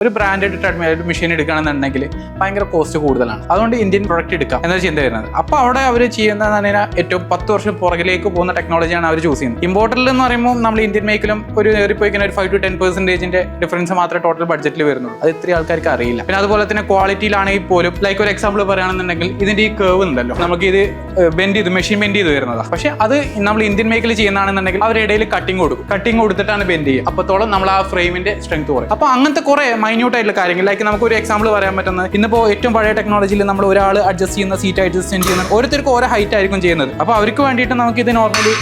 ഒരു branded treadmill machine എടുക്കുകയാണെന്നുണ്ടെങ്കിൽ ഭയങ്കര കോസ്റ്റ് കൂടുതലാണ്. അതുകൊണ്ട് ഇന്ത്യൻ പ്രൊഡക്റ്റ് എടുക്കാം എന്നൊരു ചിന്ത വരുന്നത്. അപ്പോൾ അവിടെ അവർ ചെയ്യുന്നതെന്ന് പറഞ്ഞാൽ ഏറ്റവും 10 വർഷം പുറകിലേക്ക് പോകുന്ന ടെക്നോളജിയാണ് അവർ ചൂസ് ചെയ്യുന്നത്. ഇമ്പോർട്ടറിൽ എന്ന് പറയുമ്പോൾ നമ്മൾ ഇന്ത്യൻ മേക്കിലും ഒരു ഏറിപ്പോയിക്കുന്ന ഒരു 5 to 10% ഡിഫറൻസ് മാത്രമേ ടോട്ടൽ ബഡ്ജറ്റിൽ വരുന്നുള്ളൂ. അത് ഇത്രയും ആൾക്കാർക്ക് അറിയില്ല. പിന്നെ അതുപോലെ തന്നെ ക്വാളിറ്റിയിലാണെങ്കിൽ പോലും ലൈക്ക് ഒരു എക്സാമ്പിൾ പറയുകയാണെന്നുണ്ടെങ്കിൽ ഇതിന്റെ ഈ കേവ് ഉണ്ടല്ലോ, നമുക്ക് ഇത് മെഷീൻ ബെൻഡ് ചെയ്ത് വരുന്നതാണ്. പക്ഷെ അത് നമ്മൾ ഇന്ത്യൻ മേക്കിൽ ചെയ്യുന്നതാണെന്നുണ്ടെങ്കിൽ അവരുടെ ഇടയിൽ കട്ടിങ് കൊടുത്തിട്ടാണ് ബെൻഡ് ചെയ്യുക. അപ്പോഴത്തോളം നമ്മൾ ആ ഫ്രെയിമിന്റെ സ്ട്രെങ്ത് കുറയും. അപ്പോൾ അങ്ങനത്തെ കുറെ മൈന്യൂട്ട് ആയിട്ടുള്ള കാര്യങ്ങൾ, ലൈക്ക് നമുക്ക് ഒരു എക്സാമ്പിൾ പറയാൻ പറ്റുന്നത് ഇന്നിപ്പോൾ ഏറ്റവും പഴയ ടെക്നോളജിയിൽ നമ്മൾ ഒരാൾ അഡ്ജസ്റ്റ് ചെയ്യുന്ന സീറ്റ് അഡ്ജസ്റ്റ് ചെയ്യുന്ന ഓരോരുത്തർക്കും ഓരോ ഹൈറ്റ് ആയിരിക്കും ചെയ്യുന്നത്. അപ്പോൾ അവർക്ക് വേണ്ടിയിട്ട് നമുക്ക് ഇത് നോർമലി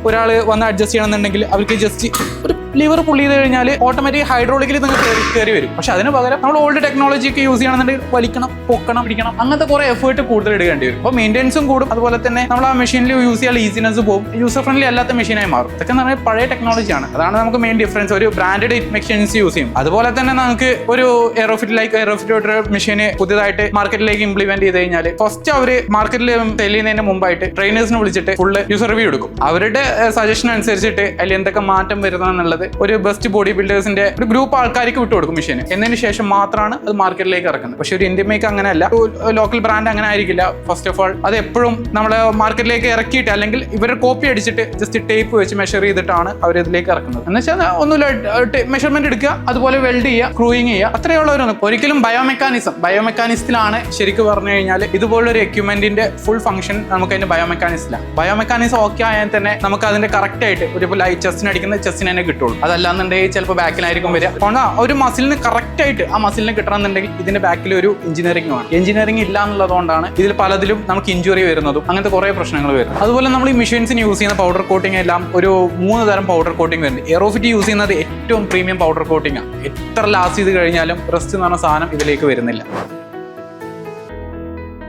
ഒരാൾ വന്ന് അഡ്ജസ്റ്റ് ചെയ്യണമെന്നുണ്ടെങ്കിൽ അവർക്ക് ജസ്റ്റ് ഒരു ലിവർ പുള്ളി ചെയ്ത് കഴിഞ്ഞാൽ ഓട്ടോമാറ്റിക് ഹൈഡ്രോളിക്കലി നിങ്ങൾക്ക് കയറി വരും. പക്ഷെ അതിന് പകരം നമ്മൾ ഓൾഡ് ടെക്നോളജി ഒക്കെ യൂസ് ചെയ്യണമെന്നുണ്ടെങ്കിൽ വലിക്കണം, പൊക്കണം, പിടിക്കണം, അങ്ങനത്തെ കുറെ എഫേർട്ട് കൂടുതൽ എടുക്കേണ്ടി വരും. അപ്പോൾ മെയിൻ്റെനൻസും കൂടും. അതുപോലെ തന്നെ നമ്മൾ ആ മെഷീനിൽ യൂസ് ചെയ്യാൻ ഈസിനെസ് പോകും. യൂസർ ഫ്രണ്ട്ലി അല്ലാത്ത മെഷീനായി മാറും. ഇതൊക്കെ എന്ന് പറഞ്ഞാൽ പഴയ ടെക്നോളജിയാണ്. അതാണ് നമുക്ക് മെയിൻ ഡിഫറൻസ്. ഒരു ബ്രാൻഡഡ് മെഷീൻസ് യൂസ് ചെയ്യും. അതുപോലെ തന്നെ നമുക്ക് ഒരു എയറോഫിറ്റ് മെഷീന് പുതിയതായിട്ട് മാർക്കറ്റിലേക്ക് ഇംപ്ലിമെന്റ് ചെയ്ത് കഴിഞ്ഞാൽ ഫസ്റ്റ് അവർ മാർക്കറ്റിൽ സെല് ചെയ്യുന്നതിന് മുമ്പായിട്ട് ട്രെയിനേഴ്സിനെ വിളിച്ചിട്ട് ഫുള്ള് യൂസർ റിവ്യൂ എടുക്കും. അവരുടെ സജഷൻ അനുസരിച്ചിട്ട് അതിൽ എന്തൊക്കെ മാറ്റം വരുന്നതെന്നുള്ളത് ഒരു ബെസ്റ്റ് ബോഡി ബിൽഡേഴ്സിന്റെ ഒരു ഗ്രൂപ്പ് ആൾക്കാർക്ക് വിട്ടുകൊടുക്കും മെഷീന്. എന്നതിന് ശേഷം മാത്രമാണ് അത് മാർക്കറ്റിലേക്ക് ഇറക്കുന്നത്. പക്ഷെ ഒരു ഇന്ത്യൻ മേക്ക് അങ്ങനെയല്ല. ലോക്കൽ ബ്രാൻഡ് അങ്ങനെ ആയിരിക്കില്ല. ഫസ്റ്റ് ഓഫ് ഓൾ അത് എപ്പോഴും നമ്മൾ മാർക്കറ്റിലേക്ക് ഇറക്കിയിട്ട് അല്ലെങ്കിൽ ഇവരുടെ കോപ്പി അടിച്ചിട്ട് ജസ്റ്റ് ടേപ്പ് വെച്ച് മെഷർ ചെയ്തിട്ടാണ് അവർ ഇതിലേക്ക് ഇറക്കുന്നത്. എന്ന് വെച്ചാൽ ഒന്നുമില്ല, മെഷർമെന്റ് എടുക്കുക, അതുപോലെ വെൽഡ് ചെയ്യുക, ക്രൂയിങ് ചെയ്യുക, അത്രയുള്ളവരൊന്നും. ഒരിക്കലും ബയോമെക്കാനിസത്തിലാണ് ശരിക്കും പറഞ്ഞു കഴിഞ്ഞാൽ ഇതുപോലൊരു എക്യുപ്മെന്റിന്റെ ഫുൾ ഫംഗ്ഷൻ നമുക്ക് അതിന്റെ ബയോമെക്കാനിസം ഓക്കെ ആയാൽ തന്നെ നമുക്ക് അതിന്റെ കറക്റ്റ് ആയിട്ട് ഒരു ലൈറ്റ് ചെസ്റ്റിന് അടിക്കുന്ന ചെസ്റ്റിന് തന്നെ കിട്ടുള്ളൂ. അതല്ലാന്നുണ്ടെങ്കിൽ ചിലപ്പോൾ ബാക്കിലായിരിക്കും വരിക. അതുകൊണ്ട് ഒരു മസിലിന് കറക്റ്റ് ആയിട്ട് ആ മസിലിന് കിട്ടണമെന്നുണ്ടെങ്കിൽ ഇതിന്റെ ബാക്കിൽ ഒരു എഞ്ചിനീയറിംഗ് വേണം. എഞ്ചിനീയറിംഗ് ഇല്ല എന്നുള്ളതുകൊണ്ടാണ് ഇതിൽ പലതിലും നമുക്ക് ഇഞ്ചുറി വരുന്നതും അങ്ങനത്തെ കുറെ പ്രശ്നങ്ങൾ വരും. അതുപോലെ നമ്മൾ ഈ മെഷീൻസിന് യൂസ് ചെയ്യുന്ന പൗഡർ കോട്ടിംഗ് എല്ലാം ഒരു 3 തരം പൗഡർ കോട്ടിംഗ് വരുന്നുണ്ട്. എയറോഫിറ്റ് യൂസ് ചെയ്യുന്നത് ഏറ്റവും പ്രീമിയം പൗഡർ കോട്ടിംഗ് ആണ്. എത്ര ലാസ്റ്റ് ചെയ്ത് കഴിഞ്ഞാലും റസ്റ്റ് എന്ന് പറഞ്ഞ സാധനം ഇതിലേക്ക് വരുന്നില്ല.